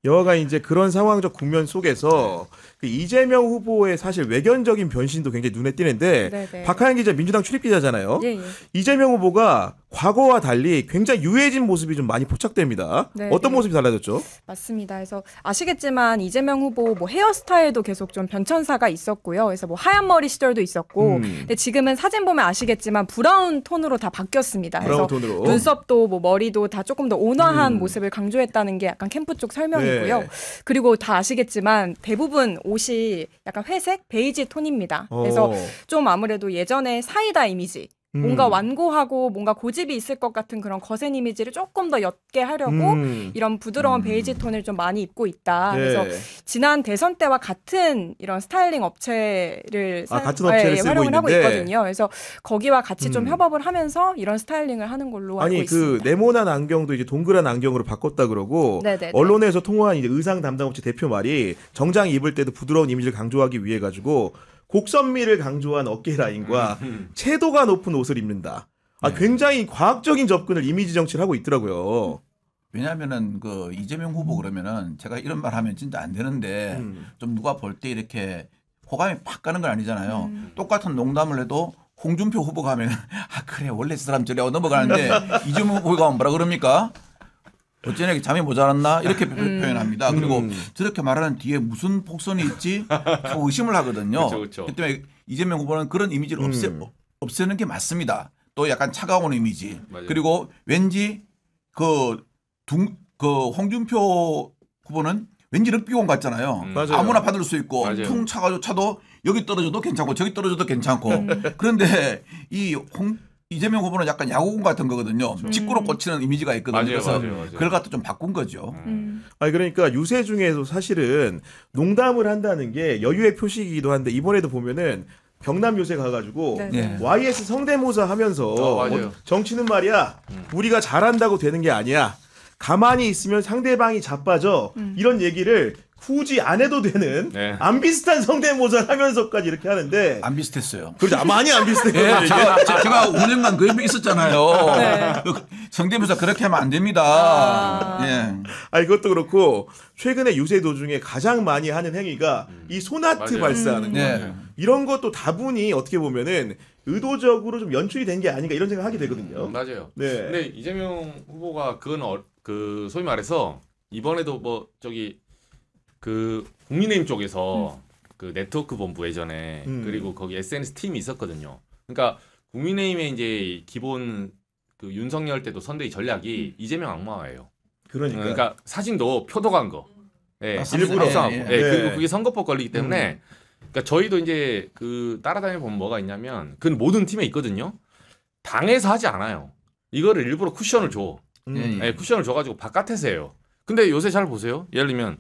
여하간 이제 그런 상황적 국면 속에서 그 이재명 후보의 사실 외견적인 변신도 굉장히 눈에 띄는데 네네. 박하연 기자 민주당 출입 기자잖아요. 예, 예. 이재명 후보가 과거와 달리 굉장히 유해진 모습이 좀 많이 포착됩니다. 네, 어떤 네. 모습이 달라졌죠? 맞습니다. 그래서 아시겠지만 이재명 후보 뭐 헤어스타일도 계속 좀 변천사가 있었고요. 그래서 뭐 하얀 머리 시절도 있었고, 근데 지금은 사진 보면 아시겠지만 브라운 톤으로 다 바뀌었습니다. 브라운 그래서 톤으로. 눈썹도 뭐 머리도 다 조금 더 온화한 모습을 강조했다는 게 약간 캠프 쪽 설명이고요. 네. 그리고 다 아시겠지만 대부분 옷이 약간 회색, 베이지 톤입니다. 그래서 좀 아무래도 예전에 사이다 이미지. 뭔가 완고하고 뭔가 고집이 있을 것 같은 그런 거센 이미지를 조금 더 옅게 하려고 이런 부드러운 베이지 톤을 좀 많이 입고 있다. 네. 그래서 지난 대선 때와 같은 이런 스타일링 업체를 같은 업체를 쓰고 활용을 하고 있는데. 있거든요. 그래서 거기와 같이 좀 협업을 하면서 이런 스타일링을 하는 걸로 알고 아니 있습니다. 그 네모난 안경도 이제 동그란 안경으로 바꿨다 그러고 네네네. 언론에서 통화한 이제 의상 담당 업체 대표 말이 정장 입을 때도 부드러운 이미지를 강조하기 위해 가지고 곡선미를 강조한 어깨 라인과 채도가 높은 옷을 입는다. 굉장히 과학적인 접근을 이미지 정치를 하고 있더라고요. 왜냐하면은 그 이재명 후보 그러면은 제가 이런 말 하면 진짜 안 되는데 좀 누가 볼 때 이렇게 호감이 팍 가는 건 아니잖아요. 똑같은 농담을 해도 홍준표 후보가 하면 아 그래 원래 그 사람 저래 넘어가는데 이재명 후보가 뭐라 그럽니까? 어쩌냐 잠이 모자랐나 이렇게 표현합니다. 그리고 저렇게 말하는 뒤에 무슨 복선이 있지 자꾸 의심을 하거든요. 그렇죠. 그렇기 때문에 이재명 후보는 그런 이미지를 없애는 게 맞습니다. 또 약간 차가운 이미지. 맞아요. 그리고 왠지 그 홍준표 후보는 왠지 럭비공 같잖아요. 맞아요. 아무나 받을 수 있고 맞아요. 퉁 차가지고 차도 여기 떨어져도 괜찮고 저기 떨어져도 괜찮고 그런데 이재명 후보는 약간 야구공 같은 거거든요. 직구로 꽂히는 이미지가 있거든요. 맞아요, 그래서 맞아요. 그걸 갖다 좀 바꾼 거죠. 아니 그러니까 유세 중에도 사실은 농담을 한다는 게 여유의 표시이기도 한데 이번에도 보면은 경남 요새 가가지고 네. YS 성대모사 하면서 맞아요. 정치는 말이야 우리가 잘한다고 되는 게 아니야. 가만히 있으면 상대방이 자빠져. 이런 얘기를 굳이 안 해도 되는 네. 안 비슷한 성대모사를 하면서까지 이렇게 하는데 안 비슷했어요. 그렇죠. 많이 안 비슷해요. 예, 제가 5년간 그 옆에 있었잖아요. 성대모사 그렇게 하면 안 됩니다. 예. 아니 그것도 그렇고 최근에 유세 도중에 가장 많이 하는 행위가 이 손아트 맞아요. 발사하는 거예요. 네. 이런 것도 다분히 어떻게 보면은 의도적으로 좀 연출이 된 게 아닌가 이런 생각하게 되거든요. 맞아요. 네. 근데 이재명 후보가 그건 그 소위 말해서 이번에도 뭐 저기 그 국민의힘 쪽에서 그 네트워크 본부 예전에 그리고 거기 SNS 팀이 있었거든요. 그러니까 국민의힘의 이제 기본 그 윤석열 때도 선대위 전략이 이재명 악마화예요. 그러니까 사진도 표독한 거. 예, 일부러 합성하고. 예, 그리고 그게 선거법 걸리기 때문에 그러니까 저희도 이제 그 따라다녀 보면 뭐가 있냐면 그건 모든 팀에 있거든요. 당에서 하지 않아요. 이거를 일부러 쿠션을 줘. 예, 쿠션을 줘가지고 바깥에서 해요. 근데 요새 잘 보세요. 예를 들면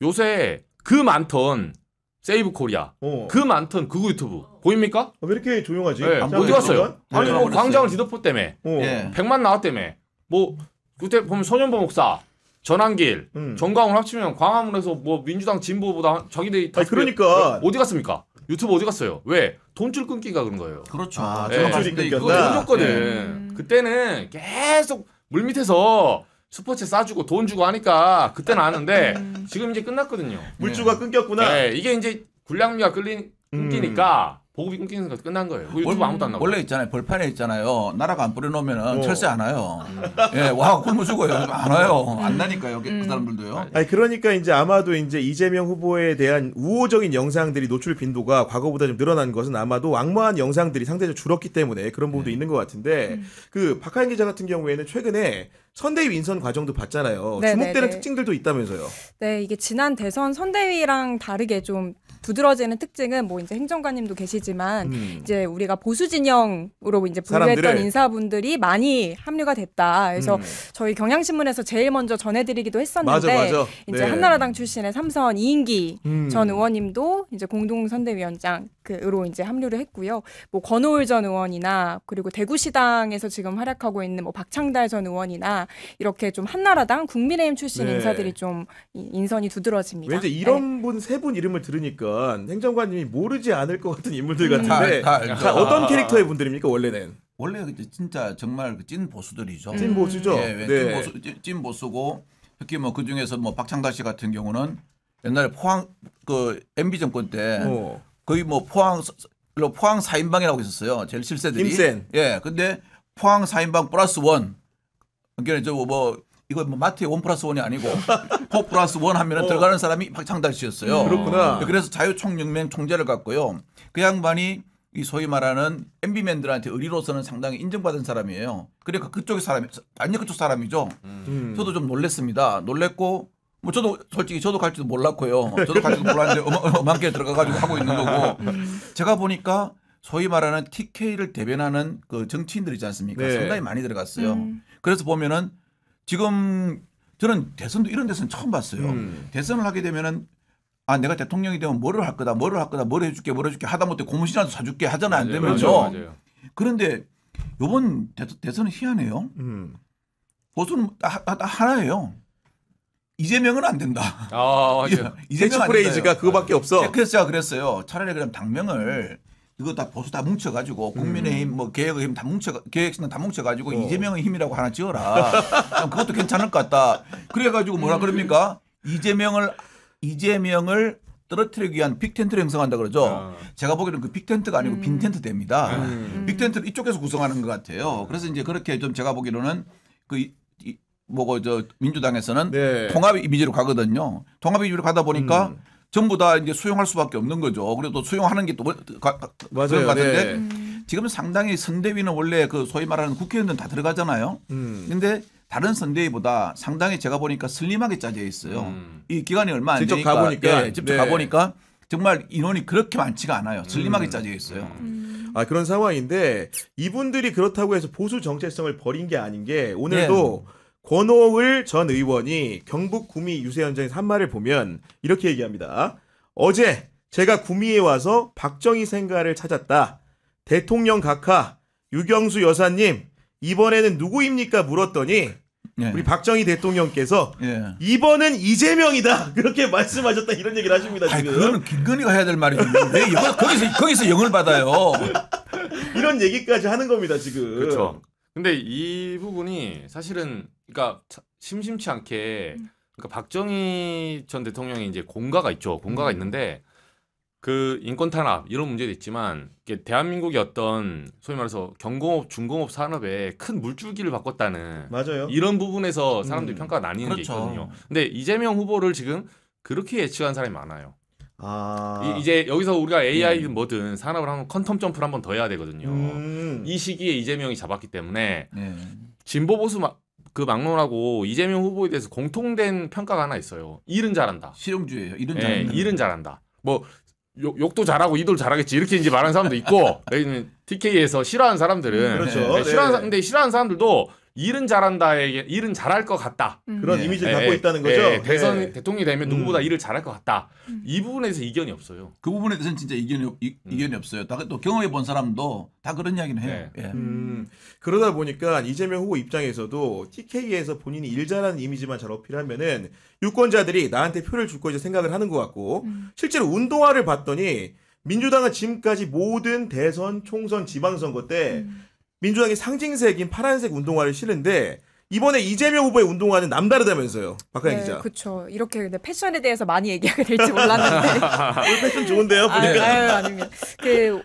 요새 그 많던 세이브 코리아, 그 많던 극우 유튜브 보입니까? 왜 이렇게 조용하지? 네, 어디 갔어요? 아니 뭐 광장을 뒤덮을 때문에 100만 나왔다며. 뭐 그때 보면 손현보 목사, 전한길, 정광훈 합치면 광화문에서 뭐 민주당 진보보다 자기들이 그러니까 어디 갔습니까? 유튜브 어디 갔어요? 왜? 돈줄 끊기가 그런 거예요. 그렇죠. 제가 봤을 때 그거 해줬거든. 그때는 계속 물밑에서 슈퍼챗 싸주고 돈 주고 하니까 그때는 아는데 지금 이제 끝났거든요. 물주가 끊겼구나. 네, 이게 이제 군량미가 끊기니까 보급이 끊기는 거 끝난 거예요. 유튜브 아무도 안 나와. 원래 있잖아요. 벌판에 있잖아요. 나라가 안 뿌려놓으면 철새 안 와요. 예, 와 굶어 죽어요. 안 와요. 안 나니까요. 그 사람들도요. 아니 그러니까 이제 아마도 이제 이재명 후보에 대한 우호적인 영상들이 노출 빈도가 과거보다 좀 늘어난 것은 아마도 악마한 영상들이 상대적으로 줄었기 때문에 그런 부분도 있는 것 같은데 그 박하연 기자 같은 경우에는 최근에 선대위 인선 과정도 봤잖아요. 주목되는 특징들도 있다면서요. 네, 이게 지난 대선 선대위랑 다르게 좀 두드러지는 특징은 뭐 이제 행정관님도 계시지만 이제 우리가 보수 진영으로 이제 분류했던 인사분들이 많이 합류가 됐다. 그래서 저희 경향신문에서 제일 먼저 전해드리기도 했었는데 맞아. 이제 한나라당 출신의 삼선 이인기 전 의원님도 이제 공동선대위원장으로 이제 합류를 했고요. 뭐 권오을 전 의원이나 그리고 대구시당에서 지금 활약하고 있는 뭐 박창달 전 의원이나 이렇게 좀 한나라당 국민의힘 출신 인사들이 좀 인선이 두드러집니다. 왠지 이런 분 세 분 이름을 들으니까 행정관님이 모르지 않을 것 같은 인물들 같은데 자, 어떤 캐릭터의 분들입니까 원래는? 원래 진짜 정말 찐 보수들이죠. 찐 보수죠. 찐 보수고 특히 뭐 그 중에서 뭐 박창달 씨 같은 경우는 옛날에 포항 그 MB 정권 때 거의 뭐 포항 4인방이라고 있었어요. 제일 실세들이. 힘센. 예. 근데 포항 4인방 플러스 원. 그러니까 저 이거 뭐 마트의 1+1이 아니고 4+1 하면은 들어가는 사람이 박창달 씨였어요. 그렇구나. 그래서 자유총연맹 총재를 갖고요. 그 양반이 이 소위 말하는 MB맨들한테 의리로서는 상당히 인정받은 사람이에요. 그러니까 그쪽의 사람이 완전 그쪽 사람이죠. 저도 좀 놀랬습니다. 놀랬고 뭐 저도 솔직히 저도 갈지도 몰랐고요. 저도 갈지도 몰랐는데 어만게 들어가가지고 하고 있는 거고. 제가 보니까 소위 말하는 TK를 대변하는 그 정치인들 있지 않습니까? 네. 상당히 많이 들어갔어요. 그래서 보면은 지금 저는 대선도 이런 대선 처음 봤어요. 대선을 하게 되면은 내가 대통령이 되면 뭐를 할 거다, 뭐를 해줄게 하다못해 고무신이라도 사줄게 하잖아 안 되면요. 맞아요. 그런데 이번 대선은 희한해요. 보수는 하나예요. 이재명은 안 된다. 맞아요. 캐치프레이즈가 그거밖에 없어. 그래서 제가 그랬어요. 차라리 그럼 당명을 이거 다 보수 다 뭉쳐가지고 국민의힘 뭐 개혁의 힘 개혁신당 다 뭉쳐가지고 이재명의 힘이라고 하나 지어라. 그것도 괜찮을 것 같다. 그래가지고 뭐라 그럽니까? 이재명을 떨어뜨리기 위한 빅텐트를 형성한다 그러죠. 제가 보기에는 그 빅텐트가 아니고 빈텐트 됩니다. 빅텐트를 이쪽에서 구성하는 것 같아요. 그래서 이제 그렇게 좀 제가 보기로는 민주당에서는 네. 통합 이미지로 가거든요. 통합 이미지로 가다 보니까 전부 다 이제 수용할 수밖에 없는 거죠. 그래도 수용하는 게 또 맞아요. 그런 것 같은데 네. 지금 상당히 선대위는 원래 그 소위 말하는 국회의원들은 다 들어가잖아요. 근데 다른 선대위보다 상당히 제가 보니까 슬림하게 짜져 있어요. 이 기간이 얼마 안 직접 되니까 가보니까. 직접 네. 가보니까 정말 인원이 그렇게 많지가 않아요. 슬림하게 짜져 있어요. 그런 상황인데 이분들이 그렇다고 해서 보수 정체성을 버린 게 아닌 게 오늘도 권오을 전 의원이 경북 구미 유세 현장에서 한 말을 보면 이렇게 얘기합니다. 어제 제가 구미에 와서 박정희 생가를 찾았다. 대통령 각하 유경수 여사님 이번에는 누구입니까 물었더니 우리 박정희 대통령께서 이번은 이재명이다 그렇게 말씀하셨다 이런 얘기를 하십니다. 지금. 그거는 김건희가 해야 될 말이지. 왜 거기서 영을 받아요? 이런 얘기까지 하는 겁니다 지금. 그렇죠. 근데 이 부분이 사실은 그러니까 심심치 않게 그러니까 박정희 전 대통령이 이제 공가가 있죠. 공가가 있는데 그 인권 탄압 이런 문제도 있지만 이게 대한민국의 어떤 소위 말해서 경공업, 중공업 산업에 큰 물줄기를 바꿨다는 맞아요. 이런 부분에서 사람들이 평가가 나뉘는 게 그렇죠. 있거든요. 근데 이재명 후보를 지금 그렇게 예측한 사람이 많아요. 이제 여기서 우리가 AI든 뭐든 산업을 한번 퀀텀 점프를 한번 더 해야 되거든요. 이 시기에 이재명이 잡았기 때문에 진보 보수 그 막론하고 이재명 후보에 대해서 공통된 평가가 하나 있어요. 일은 잘한다. 실용주의예요. 일은 잘한다. 뭐 욕도 잘하고 이도 잘하겠지 이렇게 이제 말하는 사람도 있고 TK에서 싫어하는 사람들은 그렇죠. 근데 싫어하는 사람들도 일은 잘한다에게 일은 잘할 것 같다. 그런 이미지를 갖고 있다는 거죠. 대통령이 되면 누구보다 일을 잘할 것 같다. 이 부분에 대해서 이견이 없어요. 그 부분에 대해서는 진짜 이견이 없어요. 또 경험해 본 사람도 다 그런 이야기는 해요. 그러다 보니까 이재명 후보 입장에서도 TK에서 본인이 일 잘하는 이미지만 잘 어필하면은 유권자들이 나한테 표를 줄 거지 생각을 하는 것 같고 실제로 운동화를 봤더니 민주당은 지금까지 모든 대선, 총선, 지방선거 때 민주당이 상징색인 파란색 운동화를 신는데 이번에 이재명 후보의 운동화는 남다르다면서요. 박하영 기자. 그렇죠. 이렇게 근데 패션에 대해서 많이 얘기하게 될지 몰랐는데. 오늘 패션 좋은데요, 보니까. 아닙니다.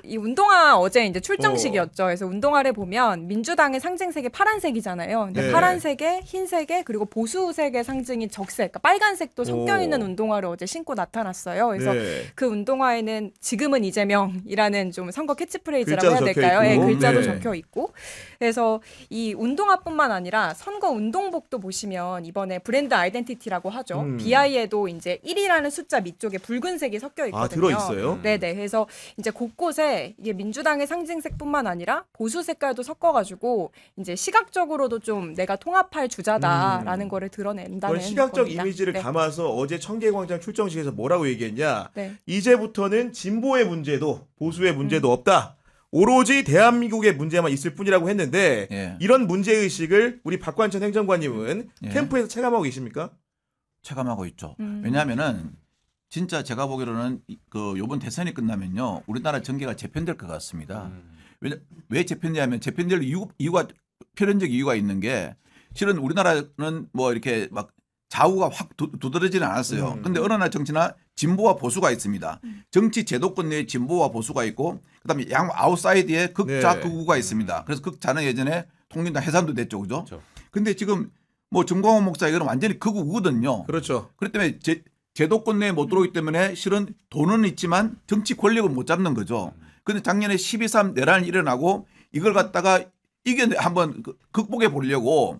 이 운동화 어제 이제 출정식이었죠. 그래서 운동화를 보면 민주당의 상징색이 파란색이잖아요. 근데 파란색에 흰색에 그리고 보수색의 상징인 적색, 그러니까 빨간색도 섞여 있는 운동화를 어제 신고 나타났어요. 그래서 그 운동화에는 지금은 이재명이라는 좀 선거 캐치프레이즈라고 해야 될까요? 글자도 적혀 있고. 그래서 이 운동화뿐만 아니라 선거 운동복도 보시면 이번에 브랜드 아이덴티티라고 하죠. BI에도 이제 1이라는 숫자 밑쪽에 붉은색이 섞여 있거든요. 들어 있어요? 네네. 그래서 이제 곳곳에 이게 민주당의 상징색뿐만 아니라 보수 색깔도 섞어가지고 이제 시각적으로도 좀 내가 통합할 주자다라는 거를 드러낸다는 시각적 겁니다. 이미지를 담아서 어제 청계광장 출정식에서 뭐라고 얘기했냐? 네. 이제부터는 진보의 문제도 보수의 문제도 없다. 오로지 대한민국의 문제만 있을 뿐이라고 했는데 이런 문제의식을 우리 박관천 행정관님은 캠프에서 체감하고 계십니까? 체감하고 있죠. 왜냐하면은 진짜 제가 보기로는 요번 대선이 끝나면요 우리나라 정계가 재편될 것 같습니다. 왜 재편되냐면 재편될 이유가 필연적 이유가 있는 게 실은 우리나라는 뭐 이렇게 막 좌우가 확 두드러지는 않았어요. 근데 어느 날 정치나 진보와 보수가 있습니다. 정치 제도권 내에 진보와 보수가 있고 그다음에 양 아웃사이드에 극좌 네. 극우가 있습니다. 그래서 극좌는 예전에 통일당 해산도 됐죠, 그죠? 그렇죠. 근데 지금 뭐 정광훈 목사 이거는 완전히 극우거든요. 그렇죠. 그렇기 때문에 제도권 내에 못 들어오기 때문에 실은 돈은 있지만 정치 권력을 못 잡는 거죠. 그런데 작년에 12.3 내란이 일어나고 이걸 갖다가 한번 극복해 보려고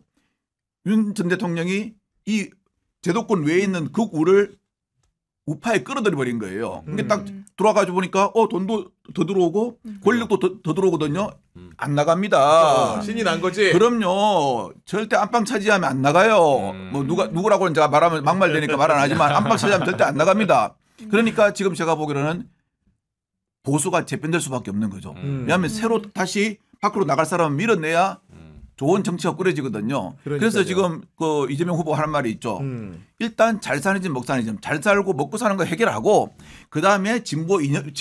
윤 전 대통령이 이 제도권 외에 있는 극우를 우파에 끌어들여 버린 거예요. 근데 딱 돌아가지고 보니까 돈도 더 들어오고 권력도 더 들어오거든요. 안 나갑니다. 신이 난 거지. 그럼요. 절대 안방 차지하면 안 나가요. 뭐 누구라고는 제가 말하면 막말되니까 말 안 하지만 안방 차지하면 절대 안 나갑니다. 그러니까 지금 제가 보기로는 보수가 재편될 수밖에 없는 거죠. 왜냐하면 새로 다시 밖으로 나갈 사람을 밀어내야 좋은 정치가 꾸려지거든요. 그러니까요. 그래서 지금 그 이재명 후보가 하는 말이 있죠. 일단 잘 사는지 먹 사는지 잘 살고 먹고 사는 거 해결하고 그 다음에 진보면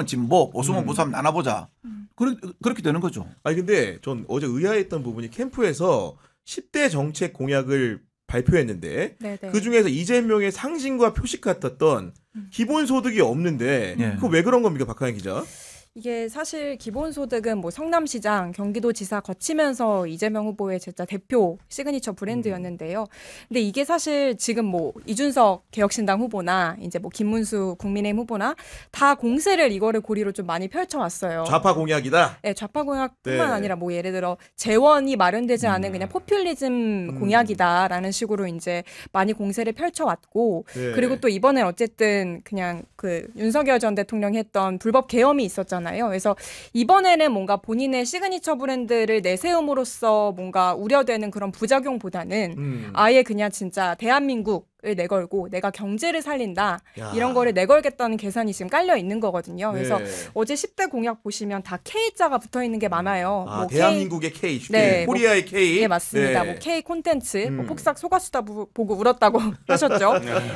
진보, 보수면 보수 한번 나눠보자. 그렇게 되는 거죠. 아니 근데 전 어제 의아했던 부분이 캠프에서 10대 정책 공약을 발표했는데 네네. 그 중에서 이재명의 상징과 표식 같았던 기본소득이 없는데 예. 그거 왜 그런 겁니까, 박하영 기자? 이게 사실 기본소득은 뭐 성남시장, 경기도지사 거치면서 이재명 후보의 진짜 대표 시그니처 브랜드였는데요. 근데 이게 사실 지금 뭐 이준석 개혁신당 후보나 이제 뭐 김문수 국민의힘 후보나 다 공세를 이거를 고리로 좀 많이 펼쳐왔어요. 좌파 공약이다. 네, 좌파 공약뿐만 네. 아니라 뭐 예를 들어 재원이 마련되지 않은 그냥 포퓰리즘 공약이다라는 식으로 이제 많이 공세를 펼쳐왔고 네. 그리고 또 이번엔 어쨌든 그냥 그 윤석열 전 대통령이 했던 불법 계엄이 있었잖아요. 그래서 이번에는 뭔가 본인의 시그니처 브랜드를 내세움으로써 뭔가 우려되는 그런 부작용보다는 아예 그냥 진짜 대한민국을 내걸고 내가 경제를 살린다 야. 이런 거를 내걸겠다는 계산이 지금 깔려 있는 거거든요. 그래서 네. 어제 10대 공약 보시면 다 K자가 붙어 있는 게 많아요. 아, 뭐 대한민국의 K, 네, 코리아의 K. 네, 맞습니다. 네. 뭐 K 콘텐츠, 뭐 폭삭 소가수다 보고 울었다고 하셨죠.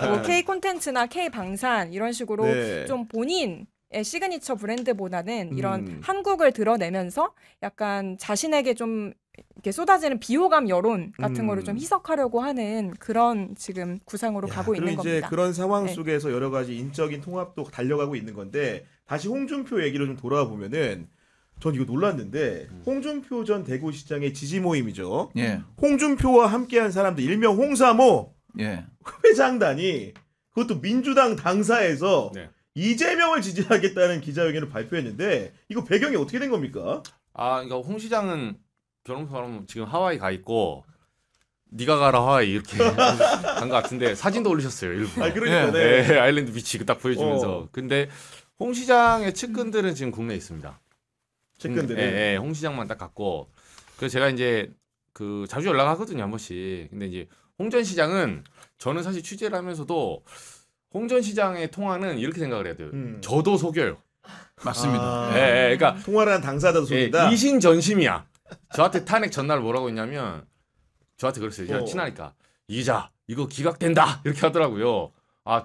뭐 K 콘텐츠나 K 방산 이런 식으로 네. 좀 본인의 시그니처 브랜드보다는 이런 한국을 드러내면서 약간 자신에게 좀 이렇게 쏟아지는 비호감 여론 같은 거를 좀 희석하려고 하는 그런 지금 구상으로 가고 있는 그리고 이제 겁니다. 그런 상황 네. 속에서 여러 가지 인적인 통합도 달려가고 있는 건데 다시 홍준표 얘기를 좀 돌아와 보면은 전 이거 놀랐는데 홍준표 전 대구시장의 지지 모임이죠. 예. 홍준표와 함께한 사람들 일명 홍사모 예. 회장단이 그것도 민주당 당사에서 네. 이재명을 지지하겠다는 기자회견을 발표했는데 이거 배경이 어떻게 된 겁니까? 그러니까 홍 시장은 결혼처럼 지금 하와이 가 있고 네가 가라 하와이 이렇게 간 것 같은데 사진도 올리셨어요 일부러. 아 그러니까 네. 네, 아일랜드 비치 딱 보여주면서. 근데 홍 시장의 측근들은 지금 국내에 있습니다. 측근들은 네, 홍 시장만 딱 갔고. 그래서 제가 이제 그 자주 연락하거든요 한 번씩. 근데 이제 홍 전 시장은 저는 사실 취재를 하면서도 홍 전 시장의 통화는 이렇게 생각을 해야 돼요. 저도 속여요. 맞습니다. 아, 네, 그러니까 통화를 한 당사자도 속인다. 이신전심이야. 저한테 탄핵 전날 뭐라고 했냐면 저한테 그랬어요. 제가 친하니까 이 기자 이거 기각된다 이렇게 하더라고요.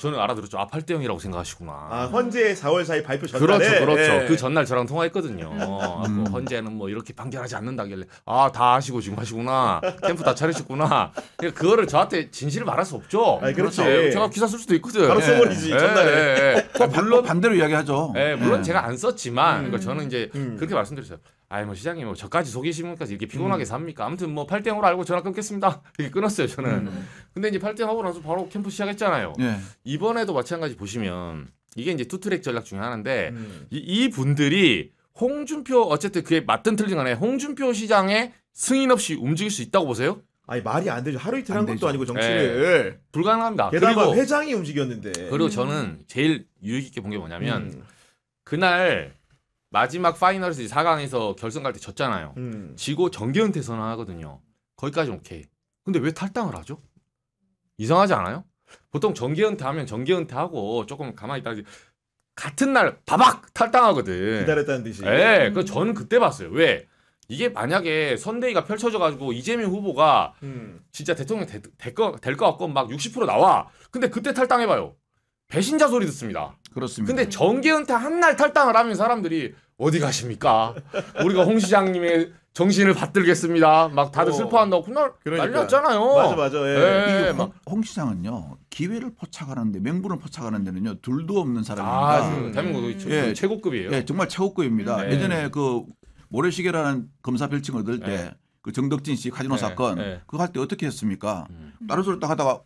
저는 알아들었죠. 8대0이라고 생각하시구나. 헌재 4월 4일 발표 전날에 그렇죠. 네. 그 전날 저랑 통화했거든요. 그 헌재는 뭐 이렇게 판결하지 않는다길래 다 아시고 지금 하시구나. 캠프 다 차리셨구나. 그러니까 그거를 저한테 진실을 말할 수 없죠. 아니, 그렇지. 제가 기사 쓸 수도 있거든. 바로 써버리지 전날에. 물론 반대로 이야기하죠. 물론 제가 안 썼지만 그러니까 저는 이제 그렇게 말씀드렸어요. 뭐 시장님 뭐 저까지 속이시니까 이렇게 피곤하게 삽니까? 아무튼 뭐 8대0으로 알고 전화 끊겠습니다. 이렇게 끊었어요 저는. 근데 이제 8대0 하고 나서 바로 캠프 시작했잖아요. 예. 이번에도 마찬가지 보시면 이게 이제 투트랙 전략 중에 하나인데 이 분들이 홍준표 어쨌든 그게 맞든 틀린 간에 홍준표 시장의 승인 없이 움직일 수 있다고 보세요? 아니 말이 안 되죠. 하루 이틀 한 안 것도 되죠. 아니고 정치를. 불가능합니다. 게다가 그리고 회장이 움직였는데. 그리고 저는 제일 유익 있게 본 게 뭐냐면 그날 마지막 파이널에서 4강에서 결승 갈 때 졌잖아요. 지고 정계은퇴 선언하거든요. 거기까지 오케이. 근데 왜 탈당을 하죠? 이상하지 않아요? 보통 정계은퇴하면 정계은퇴하고 조금 가만히 있다가 같은 날 바박 탈당하거든. 기다렸다는 듯이. 네, 그 저는 그때 봤어요. 왜? 이게 만약에 선대위가 펼쳐져가지고 이재명 후보가 진짜 대통령 될 것 같고 막 60% 나와. 근데 그때 탈당해봐요. 배신자 소리 듣습니다. 그렇습니다. 근데 정계은퇴 한 날 탈당을 하면 사람들이 어디 가십니까? 우리가 홍 시장님의 정신을 받들겠습니다. 막 다들 슬퍼한다고 그날 그러니까. 난리 났잖아요. 맞아. 예. 예, 홍 시장은요 기회를 포착하는데 명분을 포착하는 데는요 둘도 없는 사람입니다. 대한민국 예. 최고급이에요. 예, 정말 최고급입니다. 네. 예전에 그 모래시계라는 검사 별칭을 얻을 때 네. 그 정덕진 씨 카지노 네. 사건 네. 그거 할 때 어떻게 했습니까? 다른 소리 딱 하다가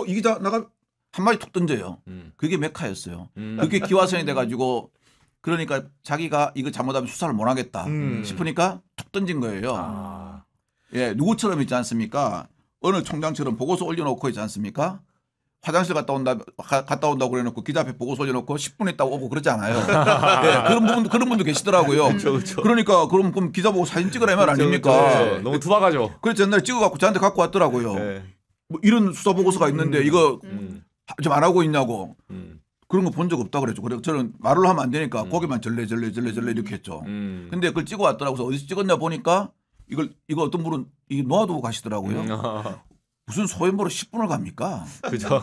이 기자 나가 한 마디 툭 던져요. 그게 메카였어요. 그게 기화선이 돼가지고 그러니까 자기가 이거 잘못하면 수사를 못 하겠다 싶으니까 툭 던진 거예요. 아. 예, 누구처럼 있지 않습니까? 어느 총장처럼 보고서 올려놓고 있지 않습니까? 화장실 갔다 온다고 그래놓고 기자 앞에 보고서 올려놓고 10분 있다가 오고 그러지 않아요. 예, 그런 분도 계시더라고요. 그러니까 그럼 기자 보고 사진 찍으라 이 말 아닙니까? 네, 너무 투박하죠. 그래서 옛날에 찍어갖고 저한테 갖고 왔더라고요. 네. 뭐 이런 수사 보고서가 있는데 이거 좀 안 하고 있냐고. 음. 그런 거 본 적 없다 그랬죠. 그래서 저는 말을 하면 안 되니까 고개만 절레 이렇게 했죠. 근데 그걸 찍어 왔더라고요. 그래서 어디서 찍었냐 보니까 이거 어떤 분은 이게 놓아두고 가시더라고요. 무슨 소연보로 10분을 갑니까? 그죠.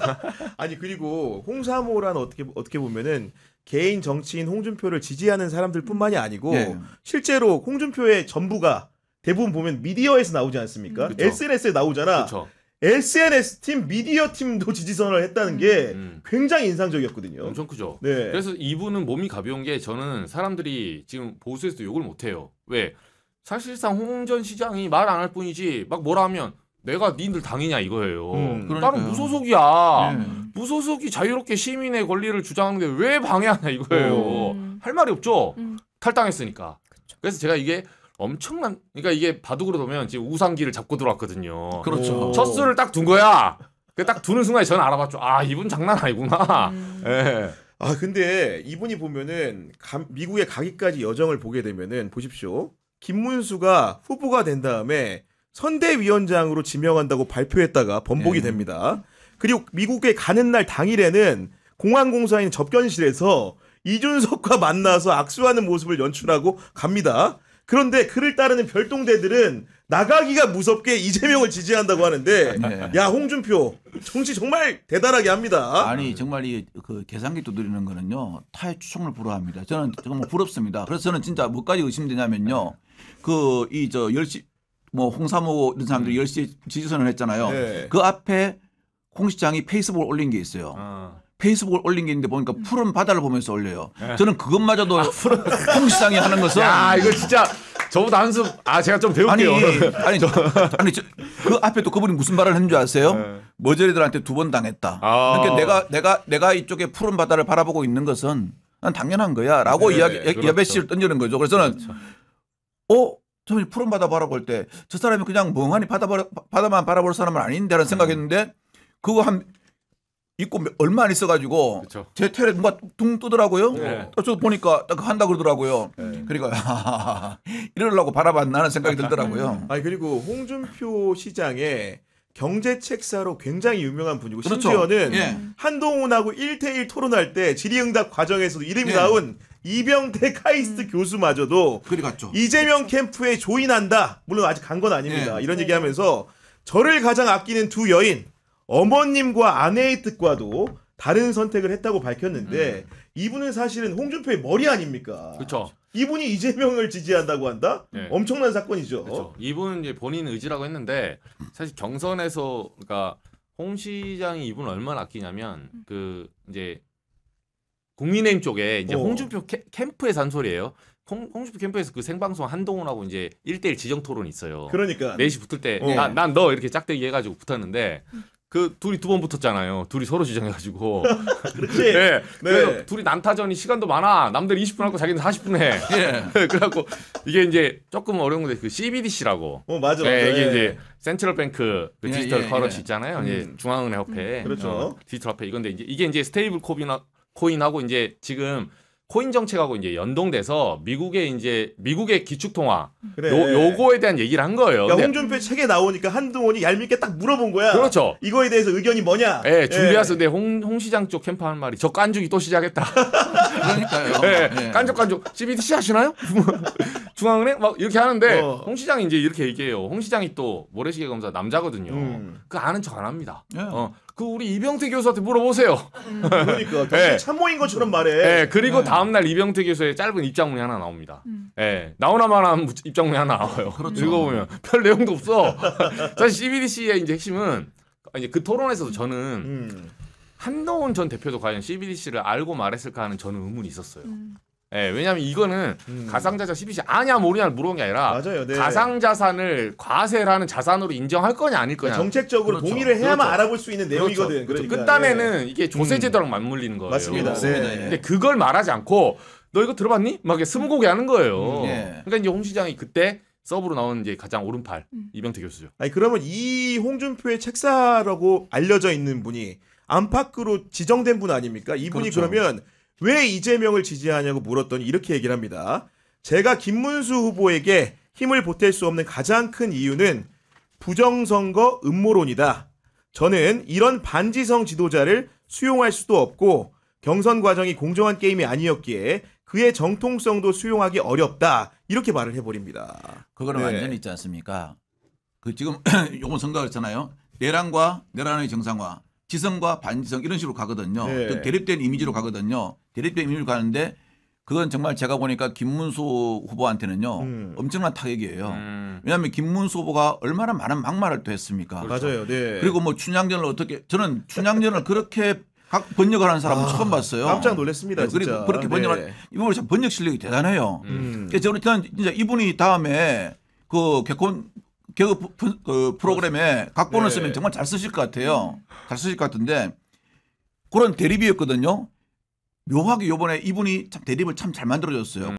아니 그리고 홍사모란 어떻게 보면은 개인 정치인 홍준표를 지지하는 사람들뿐만이 아니고 예. 실제로 홍준표의 전부가 대부분 보면 미디어에서 나오지 않습니까? 그쵸. SNS에 나오잖아. 그렇죠. SNS 팀, 미디어 팀도 지지선을 했다는 게 굉장히 인상적이었거든요. 엄청 크죠. 네. 그래서 이분은 몸이 가벼운 게 저는 사람들이 지금 보수에서도 욕을 못 해요. 왜? 사실상 홍 전 시장이 말 안 할 뿐이지 막 뭐라 하면 내가 니들 당이냐 이거예요. 나는 그러니까요. 무소속이야. 네. 무소속이 자유롭게 시민의 권리를 주장하는데 왜 방해하냐 이거예요. 할 말이 없죠. 탈당했으니까. 그래서 제가 이게 엄청난 그러니까 이게 바둑으로 보면 지금 우상기를 잡고 들어왔거든요. 그렇죠. 첫 수를 딱 둔 거야. 딱 두는 순간에 저는 알아봤죠. 아 이분 장난 아니구나. 예. 아 근데 이분이 보면은 미국에 가기까지 여정을 보게 되면은 보십시오. 김문수가 후보가 된 다음에 선대위원장으로 지명한다고 발표했다가 번복이 됩니다. 그리고 미국에 가는 날 당일에는 공항공사인 접견실에서 이준석과 만나서 악수하는 모습을 연출하고 갑니다. 그런데 그를 따르는 별동대들은 나가기가 무섭게 이재명을 지지한다고 하는데 네. 야 홍준표 정치 정말 대단하게 합니다. 아니 정말 그 계산기 두드리는 거는요 타의 추종을 불허합니다. 저는 정말 부럽습니다. 그래서 저는 진짜 뭐까지 의심되냐면요 그 이 저 10시 뭐 홍사모 이런 사람들이 10시에 지지선을 했잖아요. 네. 그 앞에 홍 시장이 페이스북을 올린 게 있어요. 페이스북을 올린 게 있는데 보니까 푸른 바다를 보면서 올려요. 저는 그것마저도 홍 시장이 하는 것은 야 이거 진짜 저보다 한숨 제가 좀 배울게요. 그 앞에 또 그분이 무슨 말을 했는 줄 아세요? 머저리들한테 2번 당했다. 그러니까 내가 이쪽에 푸른 바다를 바라보고 있는 것은 난 당연한 거야라고 야베씨를 던지는 거죠. 그래서 저는 저는 푸른 바다 바라볼 때 저 사람이 그냥 멍하니 바다만 바라볼 사람은 아닌데라는 생각했는데 그거 있고 얼마 안 있어가지고 그쵸. 제 텔에 누가 둥 뜨더라고요. 네. 저 보니까 딱 한다 그러더라고요. 그러니까 이러려고 바라봤나 하는 생각이 들더라고요. 아니 그리고 홍준표 시장의 경제 책사로 굉장히 유명한 분이고 그렇죠. 심지어는 예. 한동훈하고 1대1 토론할 때 질의응답 과정에서도 이름이 예. 나온 이병태 카이스트 교수마저도 그리 갔죠. 이재명 캠프에 조인한다. 물론 아직 간 건 아닙니다. 예. 이런 얘기하면서 저를 가장 아끼는 두 여인 어머님과 아내의 뜻과도 다른 선택을 했다고 밝혔는데 이분은 사실은 홍준표의 머리 아닙니까? 그렇죠. 이분이 이재명을 지지한다고 한다? 네. 엄청난 사건이죠. 그렇죠. 이분은 이제 본인 의지라고 했는데 사실 경선에서 그러니까 홍 시장이 이분을 얼마나 아끼냐면 그 이제 국민의힘 쪽에 이제 홍준표 캠프에서 한 소리예요. 홍준표 캠프에서 그 생방송 한동훈하고 이제 1대1 지정 토론이 있어요. 그러니까 4시 붙을 때 어. 난 너 이렇게 짝대기 해가지고 붙었는데 그 둘이 2번 붙었잖아요. 둘이 서로 지정해가지고. 그렇지. 네. 그래서 네. 둘이 난타전이 시간도 많아. 남들 20분 하고 자기는 40분 해. 그래갖고 이게 이제 조금 어려운 건데 그 CBDC라고. 맞아. 네, 이게 예. 이제 센트럴 뱅크 그 디지털 예, 커런시 예. 있잖아요. 이제 중앙은행 화폐. 그렇죠. 디지털 화폐 이건데 이게 이제 스테이블 코인하고 이제 지금 코인 정책하고 이제 연동돼서 미국의 기축통화 그래. 요거에 대한 얘기를 한 거예요. 그러니까 근데 홍준표 책에 나오니까 한동훈이 얄밉게 딱 물어본 거야. 그렇죠. 이거에 대해서 의견이 뭐냐? 예, 준비해서 근데 홍 시장 쪽 캠프 하는 말이 저 깐죽이 또 시작했다. 그러니까요. 예, 깐죽 CBDC 하시나요? 중앙은행 막 이렇게 하는데 어. 홍 시장이 이제 이렇게 얘기해요. 홍 시장이 또 모래시계 검사 남자거든요. 그 아는 척 안 합니다. 예. 그 우리 이병태 교수한테 물어보세요. 그러니까 네. 참모인 것처럼 말해. 네, 그리고 네. 다음날 이병태 교수의 짧은 입장문이 하나 나옵니다. 나오나마나 입장문이 하나 나와요. 그렇죠. 읽어보면 별 내용도 없어. 사실 CBDC의 이제 핵심은 이제 그 토론에서도 저는 한동훈 전 대표도 과연 CBDC를 알고 말했을까 하는 저는 의문이 있었어요. 왜냐하면 이거는 가상자산 CBDC 아냐 모르냐를 물어본 게 아니라 맞아요. 네. 가상자산을 과세라는 자산으로 인정할 거냐 아닐 거냐. 정책적으로 그렇죠. 동의를 해야만 그렇죠. 알아볼 수 있는 내용이거든. 그렇죠. 그러니까. 끝단에는 이게 조세제도랑 맞물리는 거예요. 맞습니다. 맞습니다. 네. 예. 근데 그걸 말하지 않고 너 이거 들어봤니? 막 이렇게 스무고개 하는 거예요. 예. 그러니까 이제 홍 시장이 그때 서브로 나온 이제 가장 오른팔 이병태 교수죠. 아니 그러면 이 홍준표의 책사라고 알려져 있는 분이 안팎으로 지정된 분 아닙니까? 이분이 그렇죠. 그러면 왜 이재명을 지지하냐고 물었더니 이렇게 얘기를 합니다. 제가 김문수 후보에게 힘을 보탤 수 없는 가장 큰 이유는 부정선거 음모론이다. 저는 이런 반지성 지도자를 수용할 수도 없고 경선 과정이 공정한 게임이 아니었기에 그의 정통성도 수용하기 어렵다. 이렇게 말을 해버립니다. 그거는 네. 완전히 있지 않습니까? 그 지금 요번 선거가 있잖아요. 내란과 내란의 정상화, 지성과 반지성 이런 식으로 가거든요. 네. 그 대립된 이미지로 가거든요. 대립된 이미지로 가는데 그건 정말 제가 보니까 김문수 후보한테는요 엄청난 타격이에요. 왜냐하면 김문수 후보가 얼마나 많은 막말을 또 했습니까? 맞아요. 네. 그리고 뭐 춘향전을 어떻게 저는 춘향전을 그렇게 번역을 하는 사람은 처음 봤어요. 깜짝 놀랐습니다. 네, 그리고 진짜. 그렇게 번역을 이분은 참 번역 실력이 대단해요. 그래서 저는 진짜 이분이 다음에 그 개그 프로그램에 각본을 네. 쓰면 정말 잘 쓰실 것 같아요. 잘 쓰실 것 같은데 그런 대립이었거든요. 묘하게 요번에 이분이 참 대립을 참 잘 만들어줬어요.